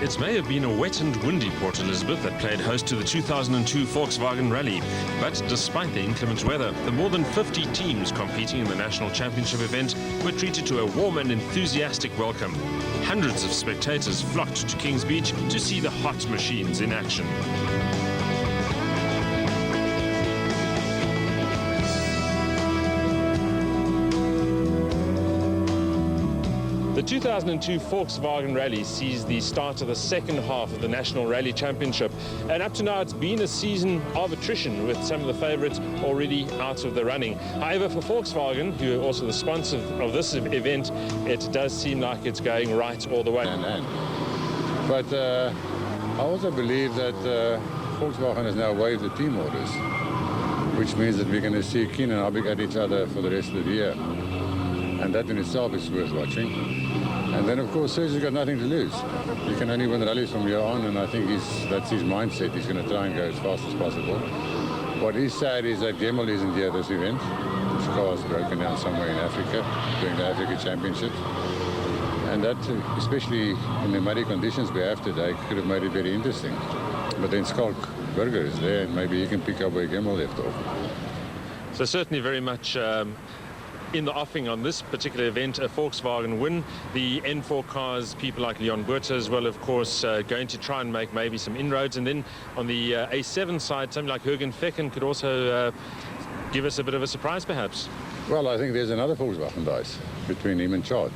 It may have been a wet and windy Port Elizabeth that played host to the 2002 Volkswagen Rally, but despite the inclement weather, the more than 50 teams competing in the National Championship event were treated to a warm and enthusiastic welcome. Hundreds of spectators flocked to Kings Beach to see the hot machines in action. The 2002 Volkswagen Rally sees the start of the second half of the National Rally Championship, and up to now it's been a season of attrition with some of the favourites already out of the running. However, for Volkswagen, who are also the sponsor of this event, it does seem like it's going right all the way. But I also believe that Volkswagen has now waived the team orders, which means that we're going to see Keen and Abik at each other for the rest of the year. And that in itself is worth watching. And then, of course, Serge's got nothing to lose. He can only win rallies from here on, and I think that's his mindset. He's going to try and go as fast as possible. What is sad is that Gemmel isn't here this event. His car is broken down somewhere in Africa during the Africa Championships. And that, especially in the muddy conditions we have today, could have made it very interesting. But then Skalk Burger is there, and maybe he can pick up where Gemmel left off. So certainly very much in the offing on this particular event, a Volkswagen win. The N4 cars, people like Leon Buerter as well, of course, going to try and make maybe some inroads. And then on the A7 side, something like Jürgen Fecken could also give us a bit of a surprise, perhaps. Well, I think there's another Volkswagen dice between him and Chad.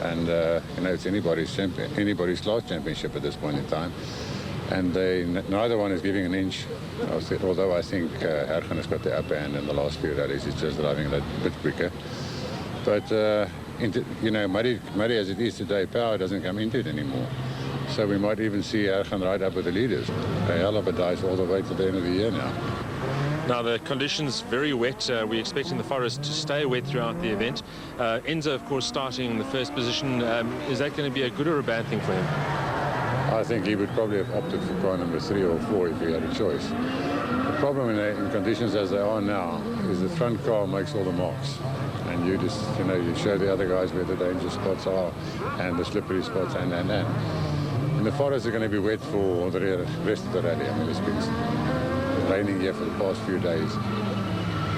And, you know, it's anybody's class championship at this point in time. And neither one is giving an inch. Although I think Hergen has got the upper hand in the last few rallies. He's just driving a bit quicker. But, you know, muddy as it is today, power doesn't come into it anymore. So we might even see Hergen right up with the leaders. A hell of a dice all the way to the end of the year now. Now, the conditions very wet. We're expecting the forest to stay wet throughout the event. Enzo, of course, starting in the first position. Is that going to be a good or a bad thing for him? I think he would probably have opted for car number 3 or 4 if he had a choice. The problem in conditions as they are now is the front car makes all the marks. And you just, you know, you show the other guys where the danger spots are and the slippery spots and. And the forests are going to be wet for the rest of the rally. I mean, it's been raining here for the past few days.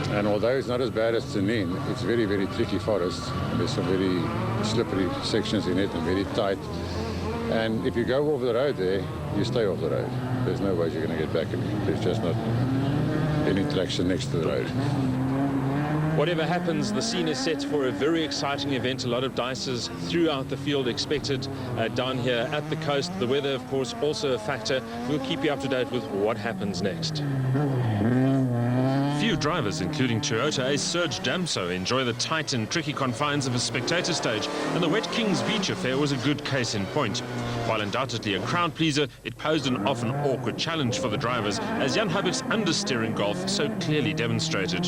And although it's not as bad as Tsenin, it's very, very tricky forest. There's some very slippery sections in it and very tight. And if you go off the road there, you stay off the road. There's no way you're going to get back. There's just not any traction next to the road. Whatever happens, the scene is set for a very exciting event. A lot of dices throughout the field expected down here at the coast. The weather, of course, also a factor. We'll keep you up to date with what happens next. Few drivers, including Toyota ace Serge Damso, enjoy the tight and tricky confines of a spectator stage, and the wet Kings Beach affair was a good case in point. While undoubtedly a crowd pleaser, it posed an often awkward challenge for the drivers, as Jan Hubik's understeering golf so clearly demonstrated.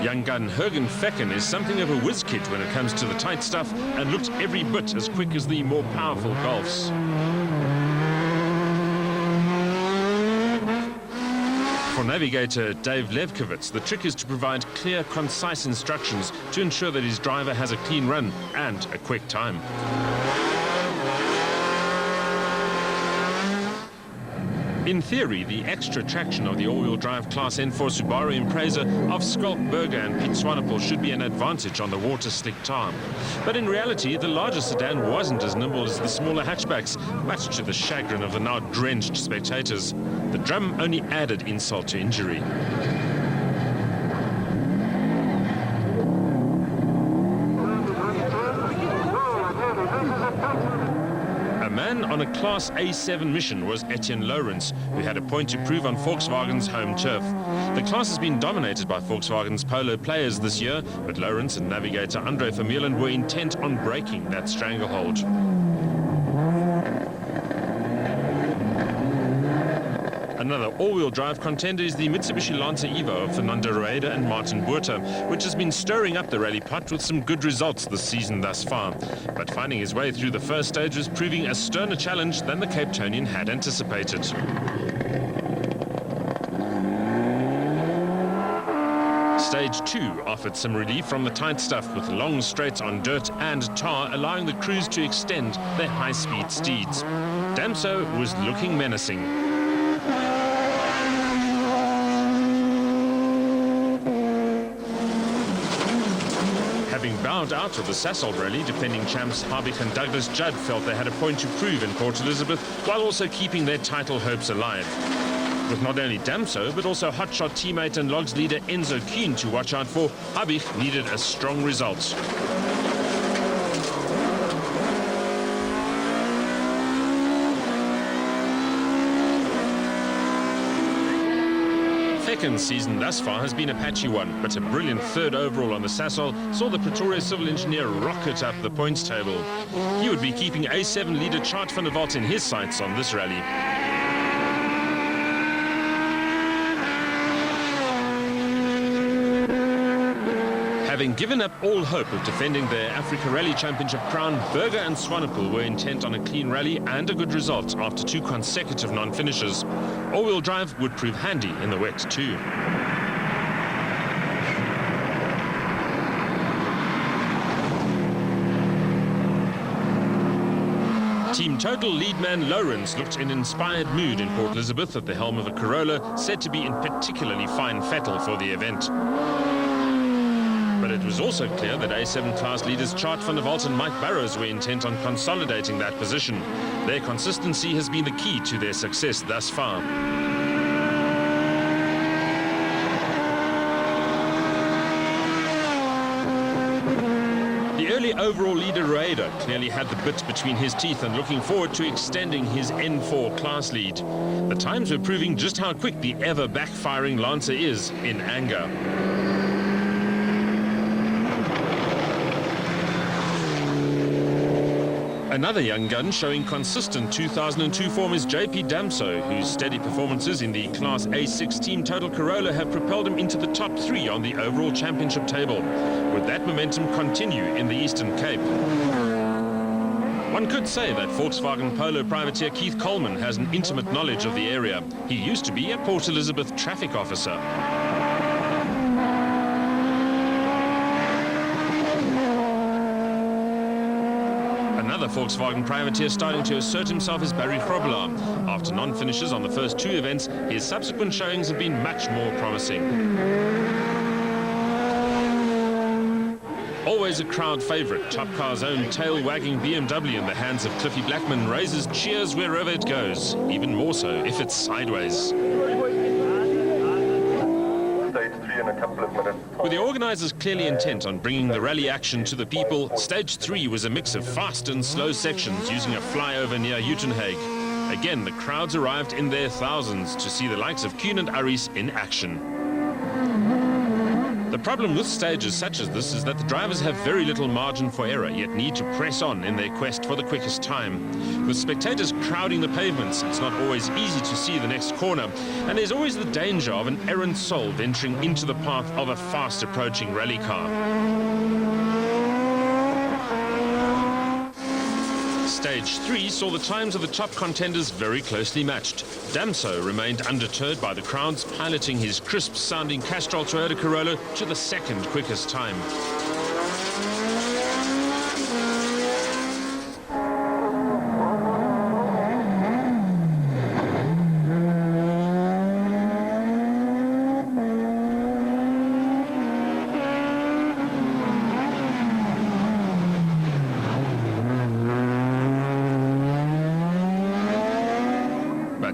Young gun Jürgen Fecken is something of a whiz kid when it comes to the tight stuff, and looked every bit as quick as the more powerful Golfs. For navigator Dave Levkovitz, the trick is to provide clear, concise instructions to ensure that his driver has a clean run and a quick time. In theory, the extra traction of the all-wheel drive Class N4 Subaru Impreza of Skalk Burger and Piet Swanepoel should be an advantage on the water-slick tar. But in reality, the larger sedan wasn't as nimble as the smaller hatchbacks, much to the chagrin of the now drenched spectators. The drum only added insult to injury. On a Class A7 mission was Etienne Lawrence, who had a point to prove on Volkswagen's home turf. The class has been dominated by Volkswagen's Polo players this year, but Lawrence and navigator Andre Vermeulen were intent on breaking that stranglehold. Another all-wheel drive contender is the Mitsubishi Lancer Evo of Fernando Rueda and Martin Buerter, which has been stirring up the rally pot with some good results this season thus far. But finding his way through the first stage was proving a sterner challenge than the Cape Townian had anticipated. Stage 2 offered some relief from the tight stuff with long straights on dirt and tar, allowing the crews to extend their high-speed steeds. Damso was looking menacing. Having bowed out of the Sasol Rally, defending champs Harvick and Douglas Judd felt they had a point to prove in Port Elizabeth, while also keeping their title hopes alive. With not only Damso, but also hotshot teammate and Logs leader Enzo Kuhn to watch out for, Harvick needed a strong result. Fecken's season thus far has been a patchy one, but a brilliant third overall on the Sasol saw the Pretoria civil engineer rocket up the points table. He would be keeping A7 leader Chart van der Walt in his sights on this rally. Having given up all hope of defending their Africa Rally Championship crown, Berger and Swanepoel were intent on a clean rally and a good result after 2 consecutive non-finishes. All-wheel drive would prove handy in the wet too. Team Total lead man Lawrence looked in inspired mood in Port Elizabeth at the helm of a Corolla, said to be in particularly fine fettle for the event. But it was also clear that A7 class leaders Chart van der Walt and Mike Burrows were intent on consolidating that position. Their consistency has been the key to their success thus far. The early overall leader Rueda clearly had the bit between his teeth and looking forward to extending his N4 class lead. The times were proving just how quick the ever backfiring Lancer is in anger. Another young gun showing consistent 2002 form is JP Damso, whose steady performances in the Class A6 Team Total Corolla have propelled him into the top 3 on the overall championship table. Would that momentum continue in the Eastern Cape? One could say that Volkswagen Polo privateer Keith Coleman has an intimate knowledge of the area. He used to be a Port Elizabeth traffic officer. Another Volkswagen privateer starting to assert himself is Barry Grobelaar. After non-finishes on the first 2 events, his subsequent showings have been much more promising. Always a crowd favourite, Top Car's own tail-wagging BMW in the hands of Cliffy Blackman raises cheers wherever it goes, even more so if it's sideways. With the organisers clearly intent on bringing the rally action to the people, Stage 3 was a mix of fast and slow sections using a flyover near Uitenhage. Again, the crowds arrived in their thousands to see the likes of Kuhn and Aris in action. The problem with stages such as this is that the drivers have very little margin for error, yet need to press on in their quest for the quickest time. With spectators crowding the pavements, it's not always easy to see the next corner, and there's always the danger of an errant soul venturing into the path of a fast-approaching rally car. Stage 3 saw the times of the top contenders very closely matched. Damso remained undeterred by the crowds, piloting his crisp-sounding Castrol Toyota Corolla to the second quickest time.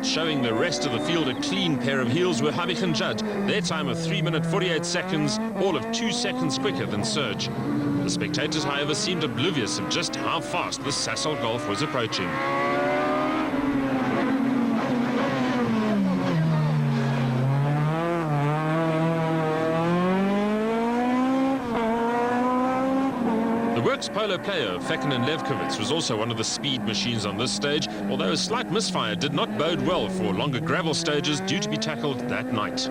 Showing the rest of the field a clean pair of heels were Harvick and Judd. Their time of 3 minutes 48 seconds, all of 2 seconds quicker than Serge. The spectators, however, seemed oblivious of just how fast the Sasol Golf was approaching. The Works Polo player, Fecken and Levkovitz, was also one of the speed machines on this stage, although a slight misfire did not bode well for longer gravel stages due to be tackled that night.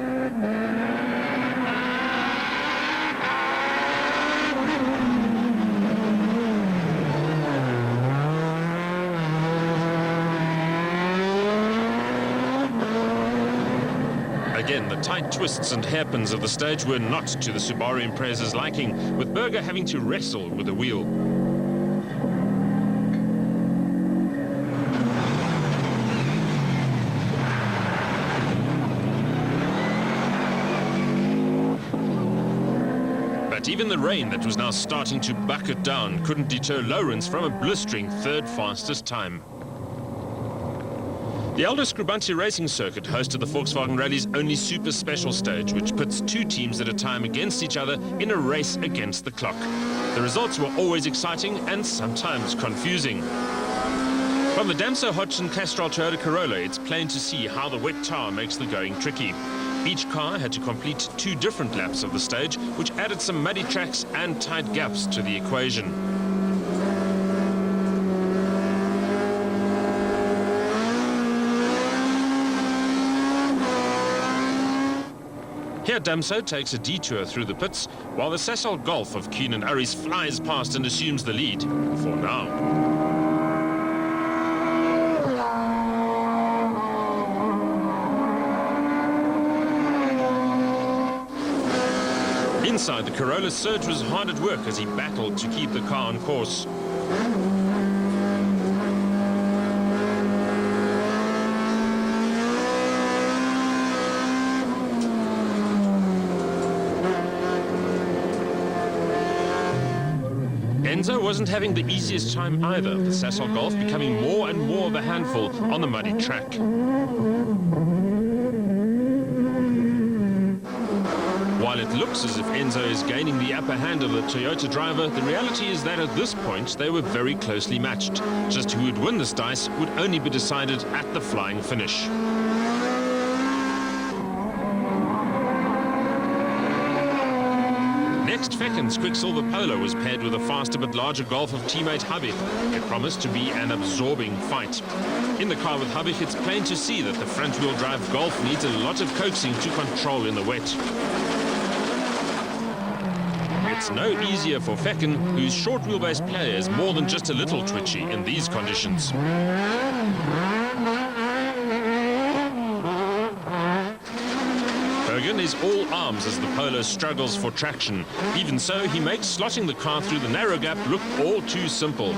Again, the tight twists and hairpins of the stage were not to the Subaru Impreza's liking, with Berger having to wrestle with the wheel. But even the rain that was now starting to bucket down couldn't deter Lawrence from a blistering third fastest time. The Aldo Scribante Racing Circuit hosted the Volkswagen Rally's only super special stage, which pits two teams at a time against each other in a race against the clock. The results were always exciting and sometimes confusing. From the Damso Hodgson Castrol Toyota Corolla, it's plain to see how the wet tar makes the going tricky. Each car had to complete 2 different laps of the stage, which added some muddy tracks and tight gaps to the equation. Here Damso takes a detour through the pits, while the Sasol Golf of Keenan Urries flies past and assumes the lead, for now. Inside, the Corolla's surge was hard at work as he battled to keep the car on course. Enzo wasn't having the easiest time either, the Sasol Golf becoming more and more of a handful on the muddy track. While it looks as if Enzo is gaining the upper hand of the Toyota driver, the reality is that at this point they were very closely matched. Just who would win this dice would only be decided at the flying finish. Next, Fecken's Quicksilver Polo was paired with a faster but larger Golf of teammate Habich. It promised to be an absorbing fight. In the car with Habich, it's plain to see that the front-wheel drive Golf needs a lot of coaxing to control in the wet. It's no easier for Fecken, whose short wheelbase player is more than just a little twitchy in these conditions. Bergen is all arms as the Polo struggles for traction. Even so, he makes slotting the car through the narrow gap look all too simple.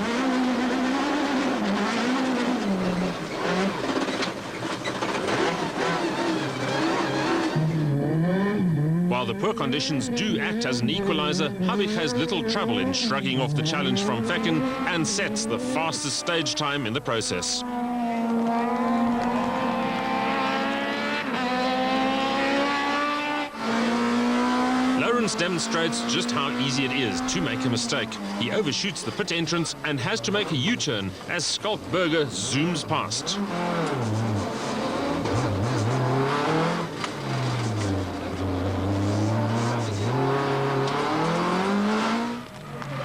While the poor conditions do act as an equalizer, Habich has little trouble in shrugging off the challenge from Fecken and sets the fastest stage time in the process. Lawrence demonstrates just how easy it is to make a mistake. He overshoots the pit entrance and has to make a U-turn as Skulk Berger zooms past.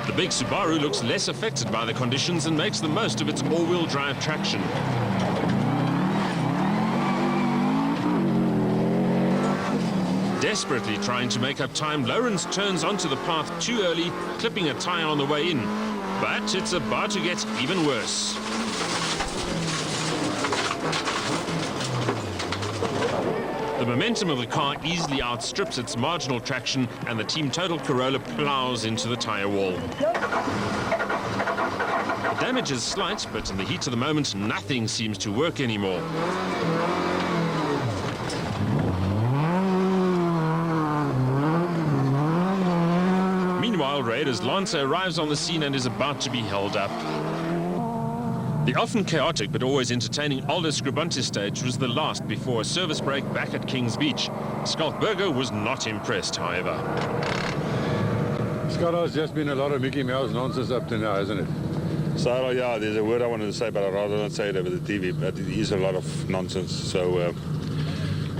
The big Subaru looks less affected by the conditions and makes the most of its all-wheel drive traction. Desperately trying to make up time, Lawrence turns onto the path too early, clipping a tyre on the way in. But it's about to get even worse. The momentum of the car easily outstrips its marginal traction, and the Team Total Corolla plows into the tyre wall. The damage is slight, but in the heat of the moment, nothing seems to work anymore. Meanwhile, Raiders Lancer arrives on the scene and is about to be held up. The often chaotic but always entertaining Aldo Scribante stage was the last before a service break back at Kings Beach. Skulk Berger was not impressed, however. Scott, there's just been a lot of Mickey Mouse nonsense up to now, isn't it? So, yeah, there's a word I wanted to say, but I'd rather not say it over the TV. But it is a lot of nonsense, so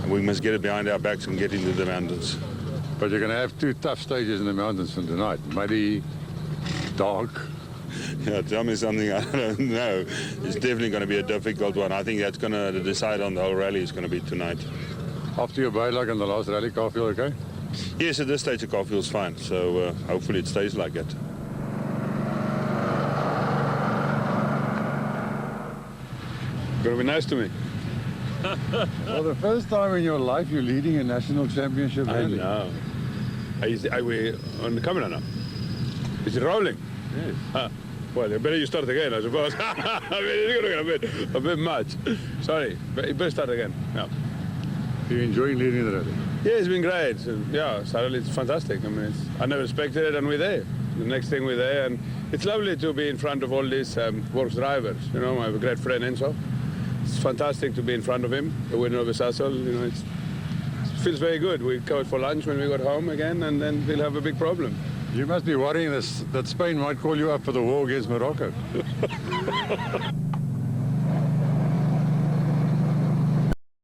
we must get it behind our backs and get into the mountains. But you're going to have 2 tough stages in the mountains from tonight. Muddy, dark. Yeah, tell me something I don't know. It's definitely going to be a difficult one. I think that's going to decide on the whole rally is going to be tonight. After your bad luck in the last rally, car feel okay? Yes, at this stage the car feels fine, so hopefully it stays like it. Going to be nice to me. For the first time in your life, you're leading a national championship I rally. know. Are we on the camera now? Is it rolling? Yes. Well, better you start again, I suppose. I mean, it's going to get a bit much. Sorry, but you better start again. Yeah. You're enjoying leading the rally. Yeah, it's been great. Yeah, suddenly it's fantastic. I mean, I never expected it, and we're there. The next thing we're there, and it's lovely to be in front of all these Volkswagen drivers. You know, I have a great friend, Enzo. It's fantastic to be in front of him, the winner of the Sassel. You know, it feels very good. We go out for lunch when we got home again, and then we'll have a big problem. You must be worrying that Spain might call you up for the war against Morocco.